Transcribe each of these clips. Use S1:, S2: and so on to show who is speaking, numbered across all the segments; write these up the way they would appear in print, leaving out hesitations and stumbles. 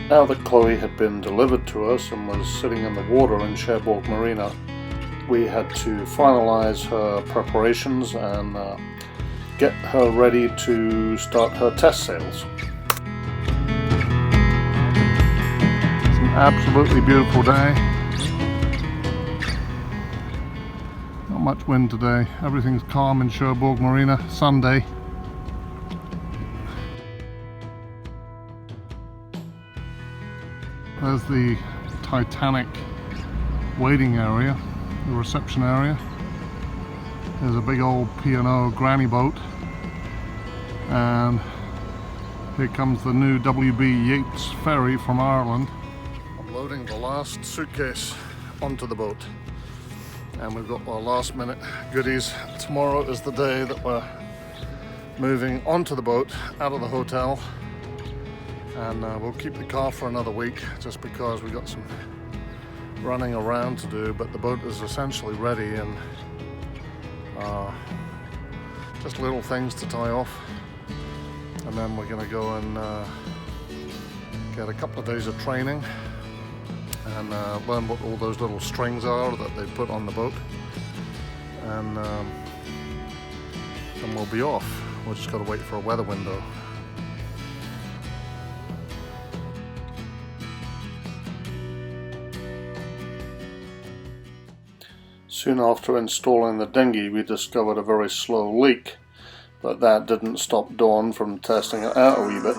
S1: Now that Chloe had been delivered to us and was sitting in the water in Cherbourg Marina, we had to finalise her preparations and get her ready to start her test sails. It's an absolutely beautiful day. Not much wind today. Everything's calm in Cherbourg Marina. Sunday. There's the Titanic waiting area, the reception area. There's a big old P&O granny boat, and here comes the new WB Yeats ferry from Ireland. I'm loading the last suitcase onto the boat, and we've got our last minute goodies. Tomorrow is the day that we're moving onto the boat out of the hotel, and we'll keep the car for another week just because we've got some running around to do, but the boat is essentially ready, and just little things to tie off, and then we're going to go and get a couple of days of training and learn what all those little strings are that they put on the boat, and then we'll be off. We've just got to wait for a weather window. Soon after installing the dinghy, we discovered a very slow leak, but that didn't stop Dawn from testing it out a wee bit.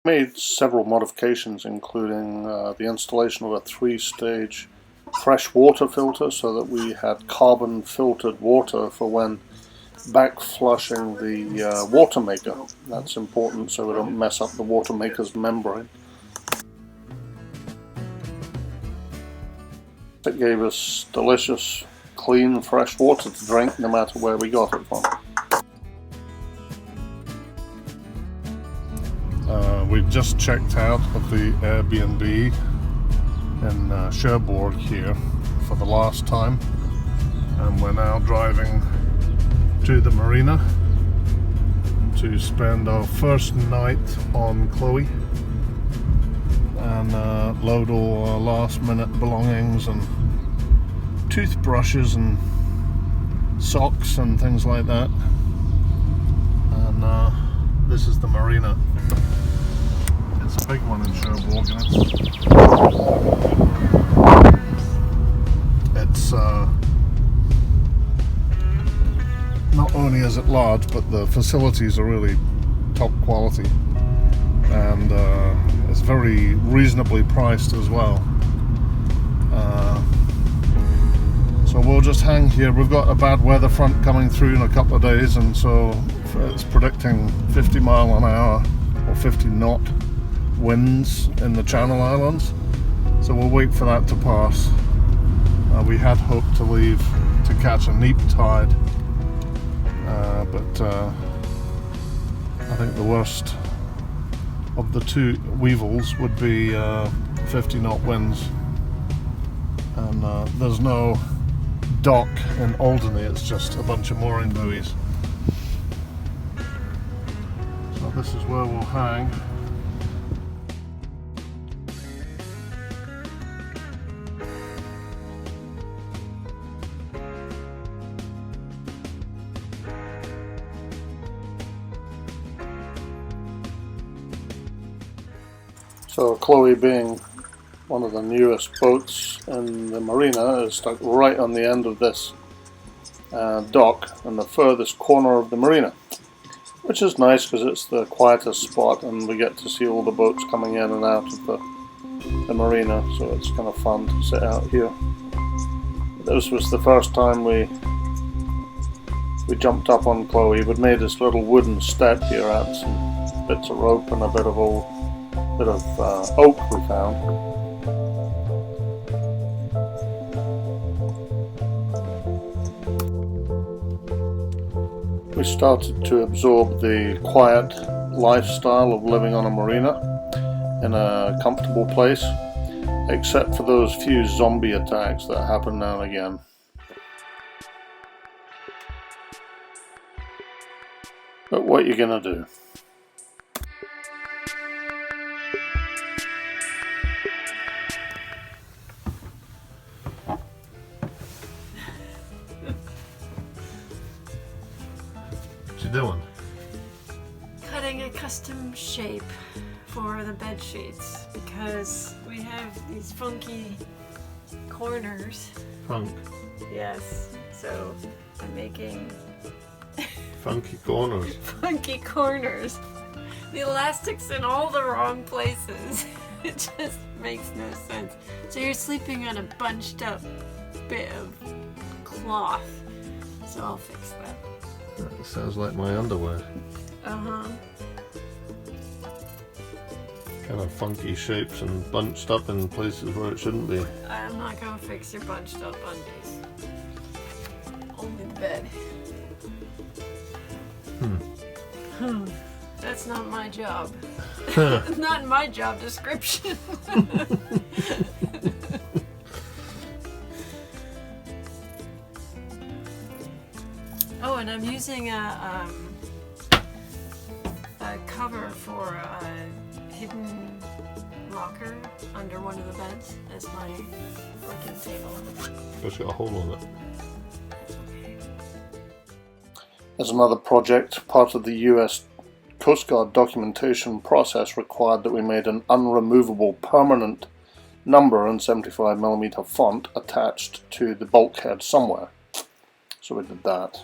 S1: Made several modifications, including the installation of a 3-stage fresh water filter so that we had carbon filtered water for when back flushing the water maker. That's important so we don't mess up the water maker's membrane. It gave us delicious, clean, fresh water to drink no matter where we got it from. We just checked out of the Airbnb in Cherbourg here for the last time, and we're now driving to the marina to spend our first night on Chloe and load all our last minute belongings and toothbrushes and socks and things like that. And this is the marina. It's a big one in Cherbourg, and it's not only is it large, but the facilities are really top quality, and it's very reasonably priced as well. So we'll just hang here. We've got a bad weather front coming through in a couple of days, and so it's predicting 50 mile an hour or 50 knot winds in the Channel Islands, so we'll wait for that to pass. We had hoped to leave to catch a neap tide, but I think the worst of the two weevils would be 50 knot winds, and there's no dock in Alderney, it's just a bunch of mooring buoys. So this is where we'll hang. So Chloe, being one of the newest boats in the marina, is stuck right on the end of this dock in the furthest corner of the marina, which is nice because it's the quietest spot and we get to see all the boats coming in and out of the marina, so it's kind of fun to sit out here. This was the first time we jumped up on Chloe. We'd made this little wooden step here out of some bits of rope and a bit of oak we found. we started to absorb the quiet lifestyle of living on a marina in a comfortable place, except for those few zombie attacks that happen now and again. But what are you gonna do? What you doing?
S2: Cutting a custom shape for the bed sheets because we have these funky corners.
S1: Funk.
S2: Yes, so I'm making
S1: Funky corners.
S2: funky corners. The elastic's in all the wrong places. It just makes no sense. So you're sleeping on a bunched up bit of cloth. So I'll fix that.
S1: That sounds like my underwear.
S2: Uh-huh.
S1: Kind of funky shapes and bunched up in places where it shouldn't be.
S2: I'm not gonna fix your bunched up undies. Only the bed. That's not my job. It's not in my job description. Oh, and I'm using a cover for a hidden rocker under one of the beds as my working table.
S1: It's got a hole in it. As another project, part of the US Coast Guard documentation process required that we made an unremovable permanent number in 75mm font attached to the bulkhead somewhere. So we did that.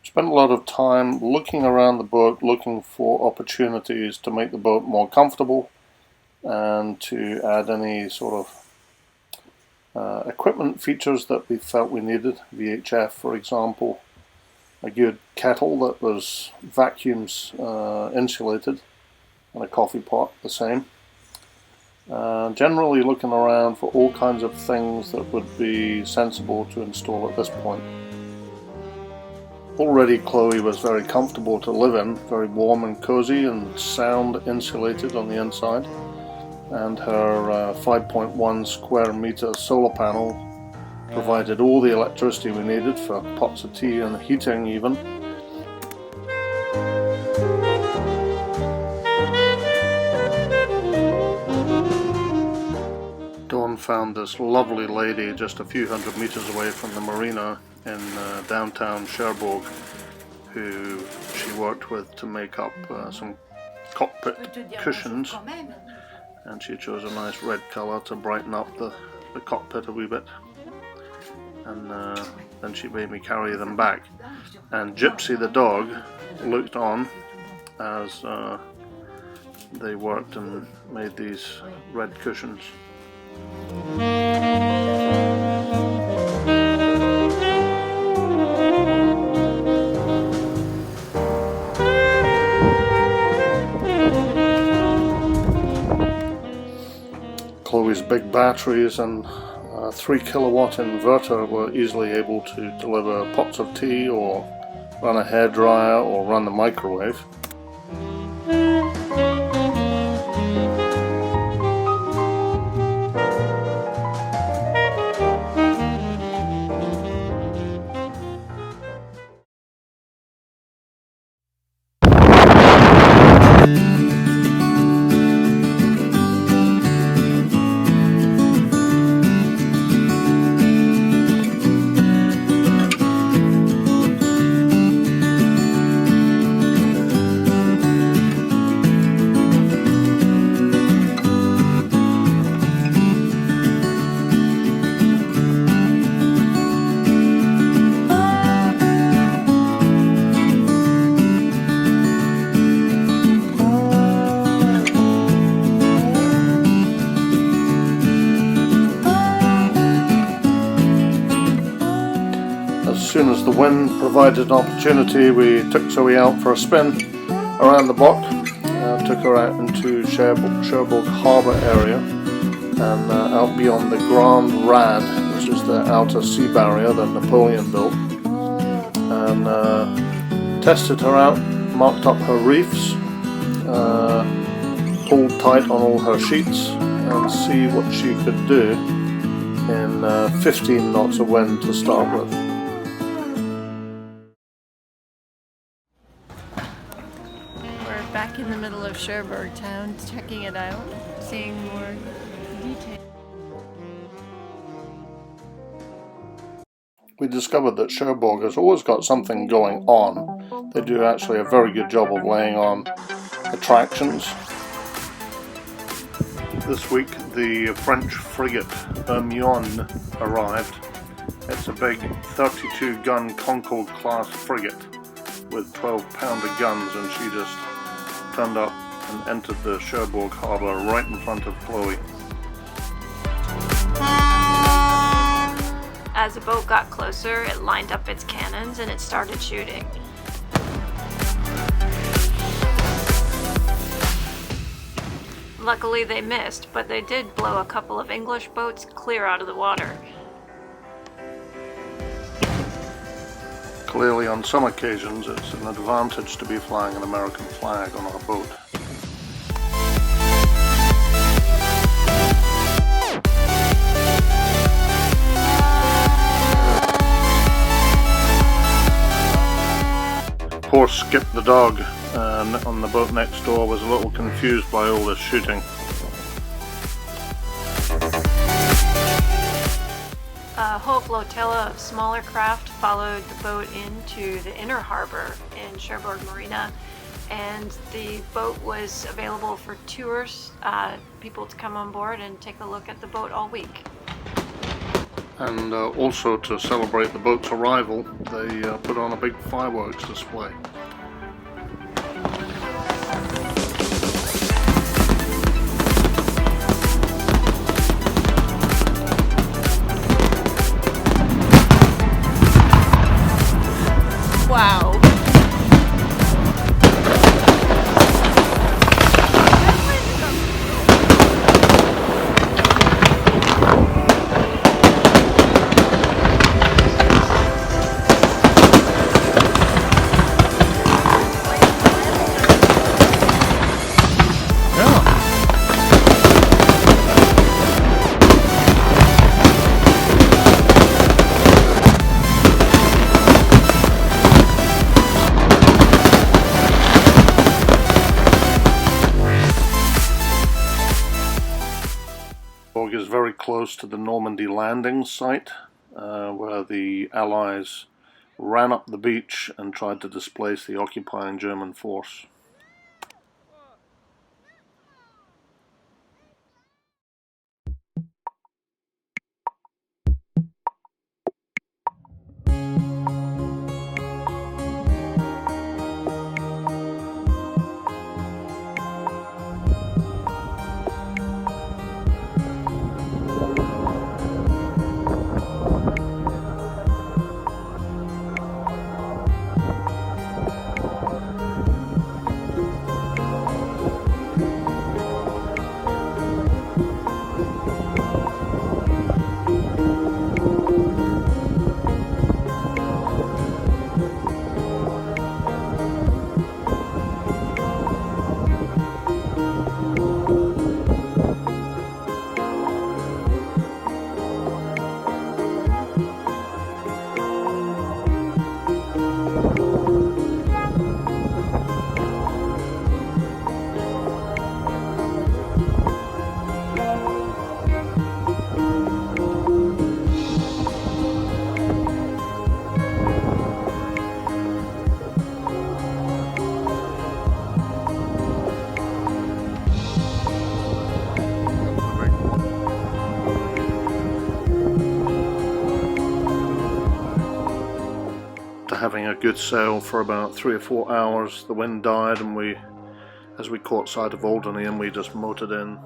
S1: Spent a lot of time looking around the boat, looking for opportunities to make the boat more comfortable and to add any sort of equipment features that we felt we needed. VHF, for example, a good kettle that was vacuums insulated, and a coffee pot the same. Generally looking around for all kinds of things that would be sensible to install at this point. Already Chloe was very comfortable to live in, very warm and cozy and sound insulated on the inside, and her 5.1 square meter solar panel provided all the electricity we needed for pots of tea and heating even. Dawn found this lovely lady just a few hundred meters away from the marina in downtown Cherbourg, who she worked with to make up some cockpit cushions, and she chose a nice red colour to brighten up the cockpit a wee bit, and then she made me carry them back, and Gypsy the dog looked on as they worked and made these red cushions. Chloe's big batteries and a 3 kilowatt inverter were easily able to deliver pots of tea or run a hairdryer or run the microwave. As soon as the wind provided an opportunity, we took Zoe out for a spin around the block, took her out into Cherbourg Harbor area and out beyond the Grand Rad, which is the outer sea barrier that Napoleon built. and tested her out, marked up her reefs, pulled tight on all her sheets, and see what she could do in 15 knots of wind to start with.
S2: We're back in the middle of Cherbourg town, checking it out, seeing more detail.
S1: We discovered that Cherbourg has always got something going on. They do actually a very good job of laying on attractions. This week the French frigate Hermione arrived. It's a big 32 gun Concorde class frigate with 12-pounder guns, and she just turned up and entered the Cherbourg Harbor right in front of Chloe.
S2: As the boat got closer, it lined up its cannons and it started shooting. Luckily they missed, but they did blow a couple of English boats clear out of the water.
S1: Clearly, on some occasions, it's an advantage to be flying an American flag on our boat. Poor Skip the dog on the boat next door was a little confused by all this shooting.
S2: A whole flotilla of smaller craft followed the boat into the inner harbor in Cherbourg Marina, and the boat was available for tours, people to come on board and take a look at the boat all week.
S1: And also to celebrate the boat's arrival, they put on a big fireworks display.
S2: Wow.
S1: Is very close to the Normandy Landing site, where the Allies ran up the beach and tried to displace the occupying German force. Having a good sail for about 3 or 4 hours, the wind died, and as we caught sight of Alderney, and we just motored in.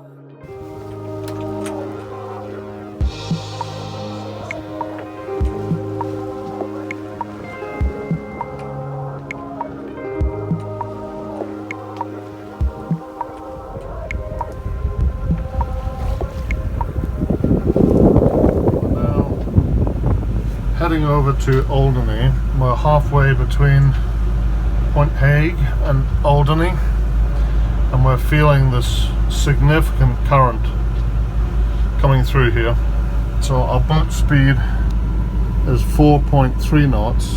S1: Heading over to Alderney, We're halfway between Point Hague and Alderney, and we're feeling this significant current coming through here. So our boat speed is 4.3 knots,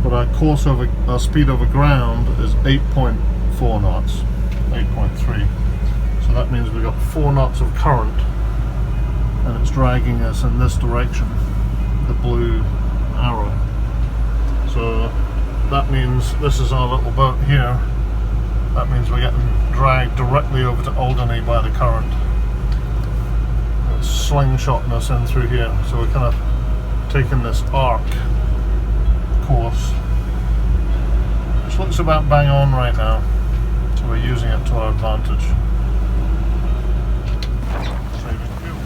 S1: but our speed over ground is 8.4 knots, 8.3. So that means we've got 4 knots of current, and it's dragging us in this direction, the blue arrow. So that means this is our little boat here. That means we're getting dragged directly over to Alderney by the current. It's slingshotting us in through here. So we're kind of taking this arc course, which looks about bang on right now. So we're using it to our advantage. Saving fuel.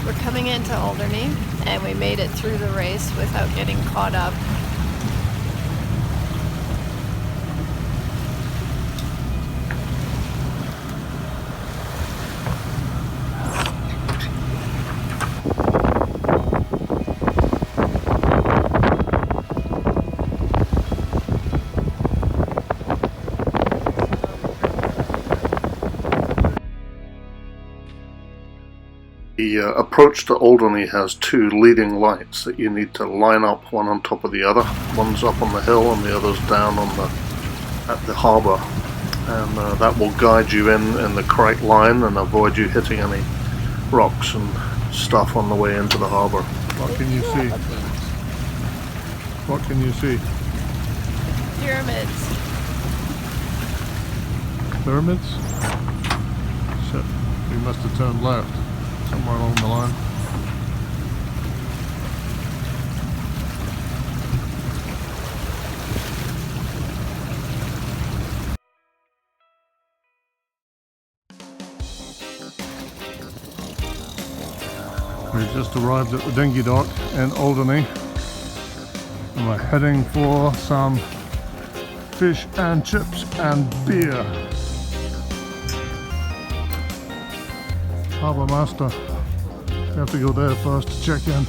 S2: We're coming into Alderney, and we made it through the race without getting caught up.
S1: The approach to Alderney has 2 leading lights that you need to line up, one on top of the other. One's up on the hill and the other's down on at the harbour, and that will guide you in the correct line and avoid you hitting any rocks and stuff on the way into the harbour. What can you see? What can you see?
S2: Pyramids.
S1: Pyramids? Shit, we must have turned left somewhere along the line. We've just arrived at the dinghy dock in Alderney, and we're heading for some fish and chips and beer. Harbour Master, you have to go there first to check in.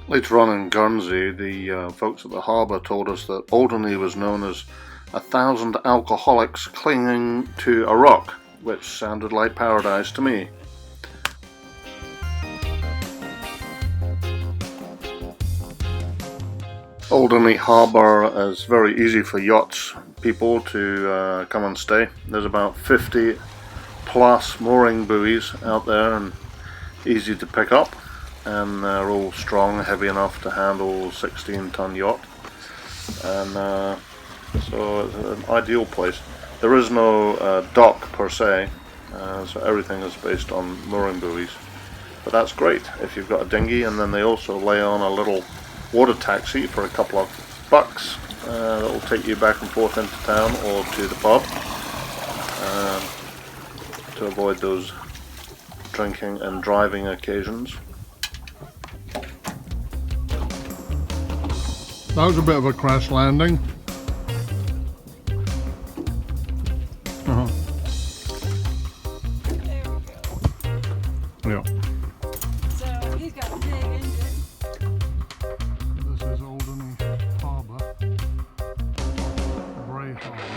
S1: Later on in Guernsey, the folks at the harbour told us that Alderney was known as 1,000 alcoholics clinging to a rock, which sounded like paradise to me. Alderney Harbour is very easy for yachts people to come and stay. There's about 50 plus mooring buoys out there and easy to pick up, and they're all strong, heavy enough to handle a 16-ton yacht, and so it's an ideal place. There is no dock per se, so everything is based on mooring buoys, but that's great if you've got a dinghy. And then they also lay on a little water taxi for a couple of bucks that will take you back and forth into town or to the pub, to avoid those drinking and driving occasions. That was a bit of a crash landing.
S2: There we go.
S1: Yeah.
S2: So he's got a big engine.
S1: This is Alderney Harbour, Braye Harbour.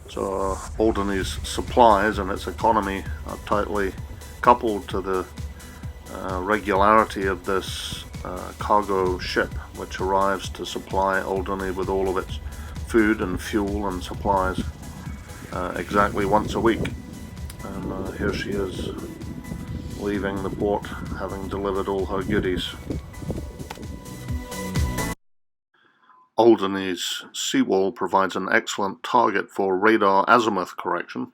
S1: So Alderney's supplies and its economy are tightly coupled to the regularity of this cargo ship, which arrives to supply Alderney with all of its food and fuel and supplies exactly once a week. And here she is leaving the port, having delivered all her goodies. Alderney's seawall provides an excellent target for radar azimuth correction,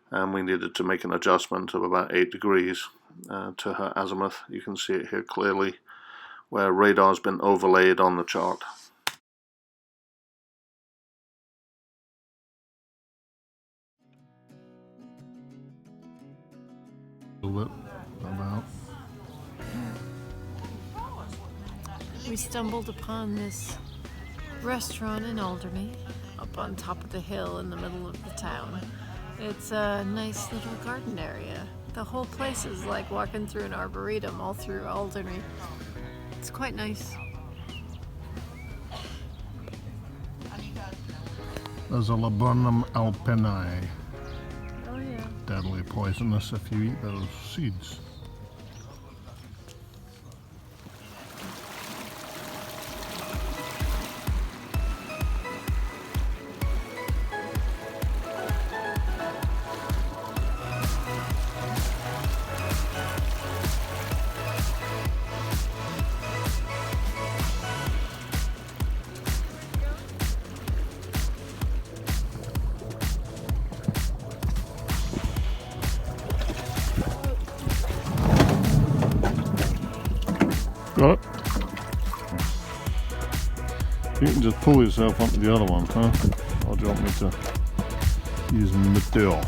S1: and we needed to make an adjustment of about 8 degrees to her azimuth. You can see it here clearly where radar's been overlaid on the chart.
S2: We stumbled upon this restaurant in Alderney, up on top of the hill in the middle of the town. It's a nice little garden area. The whole place is like walking through an arboretum all through Alderney. It's quite nice.
S1: There's a Laburnum alpini.
S2: Oh yeah.
S1: Deadly poisonous if you eat those seeds. Got it? You can just pull yourself onto the other one, huh? Or do you want me to use material?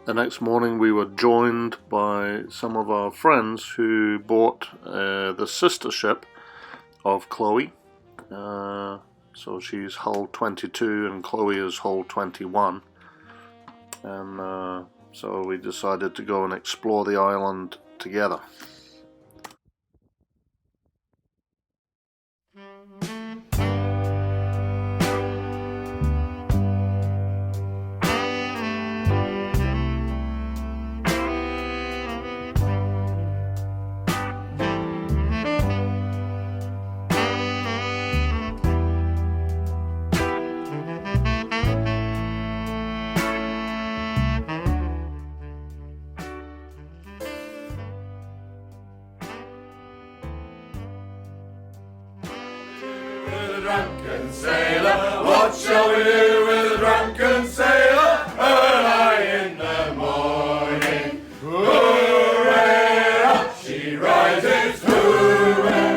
S1: The next morning we were joined by some of our friends who bought the sister ship of Chloe. So she's hull 22 and Chloe is hull 21. And so we decided to go and explore the island together.
S3: Drunken sailor, what shall we do with a drunken sailor? Early in the morning, hooray, up she rises, hooray.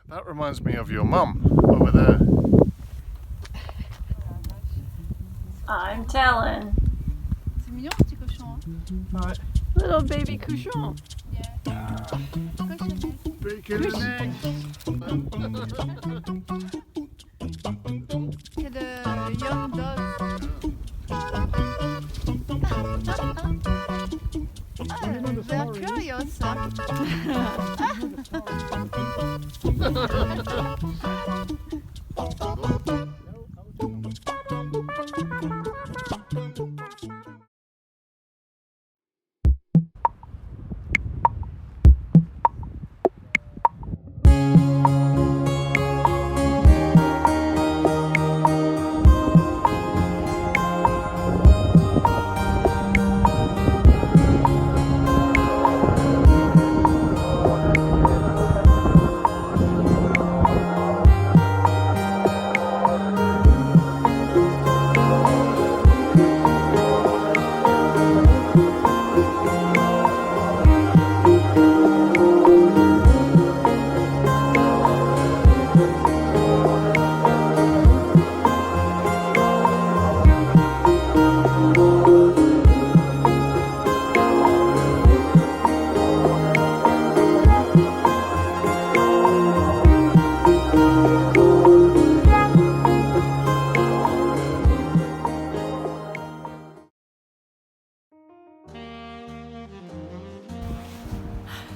S3: That reminds me of your mum over there.
S2: Talon.
S4: C'est mignon le petit cochon. Hein?
S1: Ouais.
S2: Little baby cochon.
S4: Yeah. Cochon.
S1: Bacon and eggs.
S4: C'est le young dog. They're curious.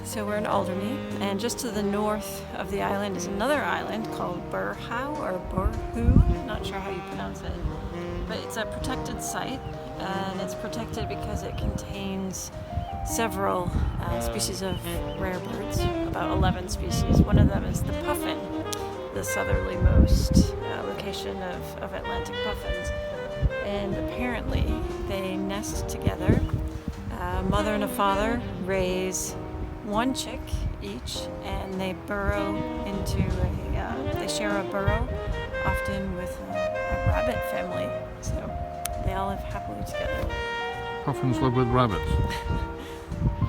S2: So we're in Alderney, and just to the north of the island is another island called Burhou or Burhou, not sure how you pronounce it. But it's a protected site, and it's protected because it contains several species of rare birds, about 11 species. One of them is the puffin, the southerlymost location of Atlantic puffins. And apparently they nest together. A mother and a father raise one chick each, and they burrow into they share a burrow, often with a rabbit family. So they all live happily together.
S1: Puffins live with rabbits.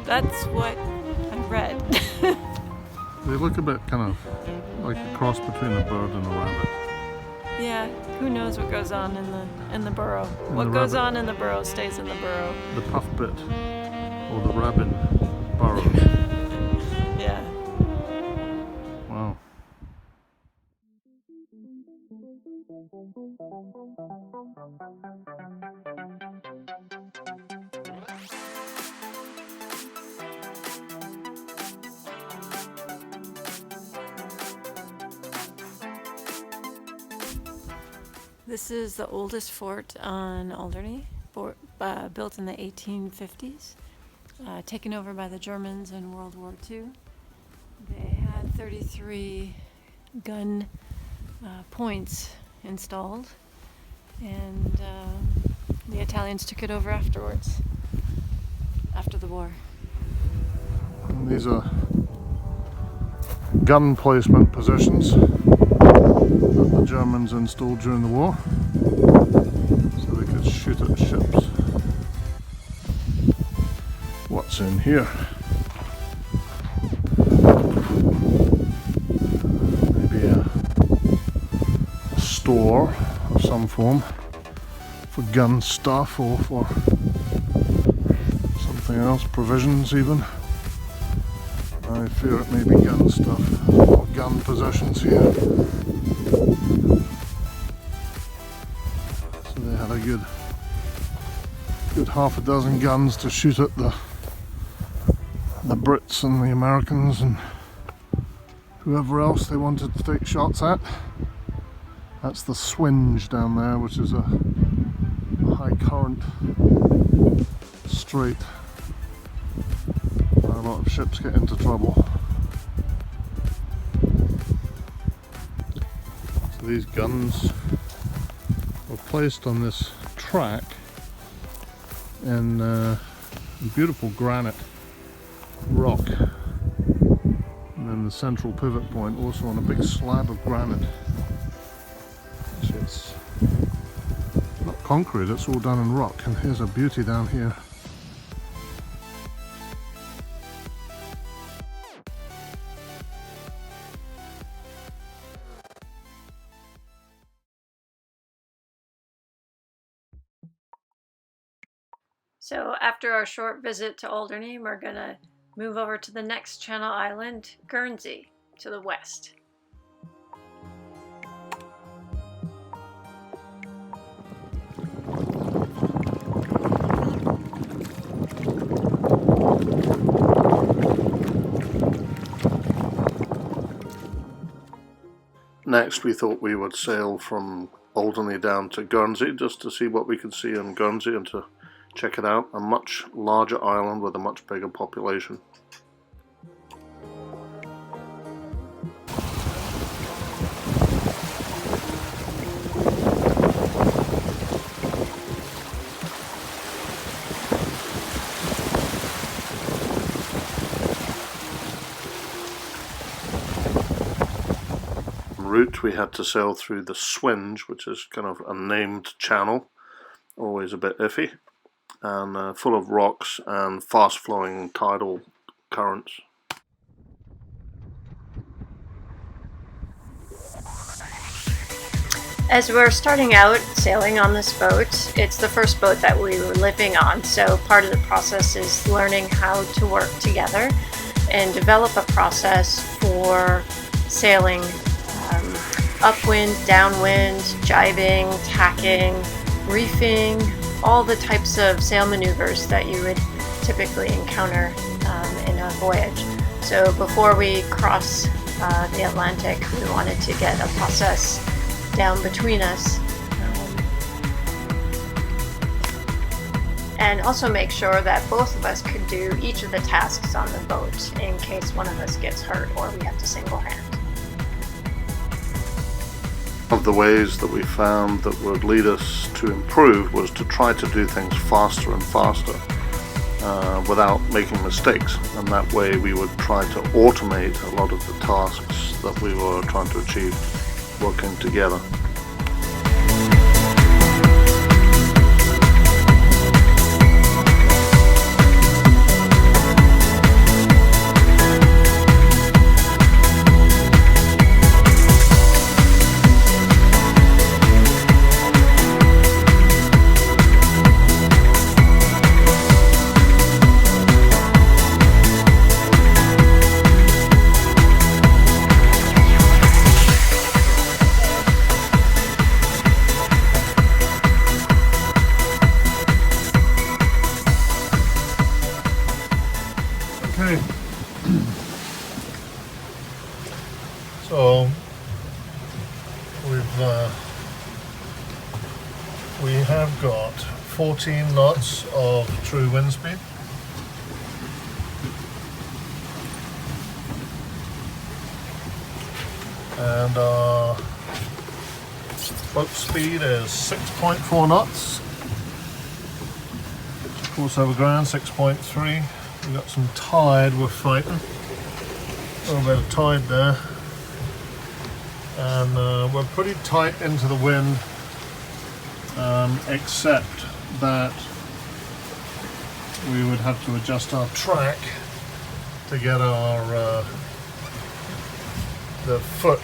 S2: That's what I read.
S1: They look a bit kind of like a cross between a bird and a rabbit.
S2: Yeah, who knows what goes on in the burrow. What
S1: the
S2: goes
S1: rabbit.
S2: on in the burrow stays in the burrow.
S1: The puff bit, or the rabbin burrow.
S2: Yeah.
S1: Wow.
S2: This is the oldest fort on Alderney, built in the 1850s, taken over by the Germans in World War II. They had 33 gun points installed, and the Italians took it over afterwards, after the war.
S1: And these are gun placement positions that the Germans installed during the war, so they could shoot at ships. What's in here? Maybe a store of some form for gun stuff, or for something else, provisions even. I fear it may be gun stuff. There's a lot of gun possessions here. So they had a good half a dozen guns to shoot at the Brits and the Americans and whoever else they wanted to take shots at. That's the Swinge down there, which is a high current strait. A lot of ships get into trouble. So these guns were placed on this track in beautiful granite rock, and then the central pivot point also on a big slab of granite. Actually, it's not concrete, it's all done in rock, and here's a beauty down here.
S2: So after our short visit to Alderney, we're gonna move over to the next Channel island, Guernsey, to the west.
S1: Next, we thought we would sail from Alderney down to Guernsey just to see what we could see in Guernsey and to check it out. A much larger island with a much bigger population. Route, we had to sail through the Swinge, which is kind of a named channel, always a bit iffy, and full of rocks and fast flowing tidal currents.
S2: As we're starting out sailing on this boat, it's the first boat that we were living on, so part of the process is learning how to work together and develop a process for sailing upwind, downwind, jibing, tacking, reefing, all the types of sail maneuvers that you would typically encounter in a voyage. So before we cross the Atlantic, we wanted to get a process down between us and also make sure that both of us could do each of the tasks on the boat in case one of us gets hurt or we have to single hand.
S1: One of the ways that we found that would lead us to improve was to try to do things faster and faster without making mistakes, and that way we would try to automate a lot of the tasks that we were trying to achieve working together. So we have got 14 knots of true wind speed. And our boat speed is 6.4 knots. Of course over ground 6.3. We've got some tide we're fighting. A little bit of tide there. And we're pretty tight into the wind, except that we would have to adjust our track to get our the foot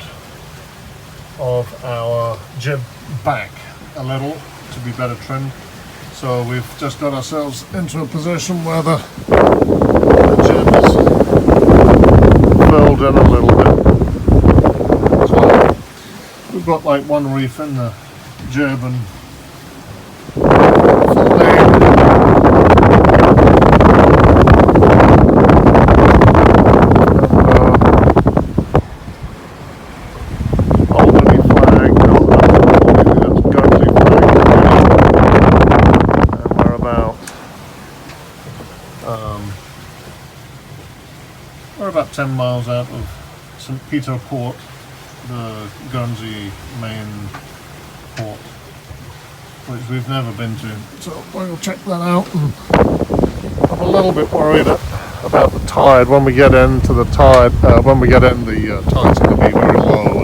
S1: of our jib back a little to be better trimmed. So we've just got ourselves into a position where the jib is filled in a little bit. So we've got like one reef in the jib and we're about 10 miles out of St. Peter Port, the Guernsey main port, which we've never been to. So we'll check that out. And I'm a little bit worried about the tide. When we get into the tide, the tide's going to be very low.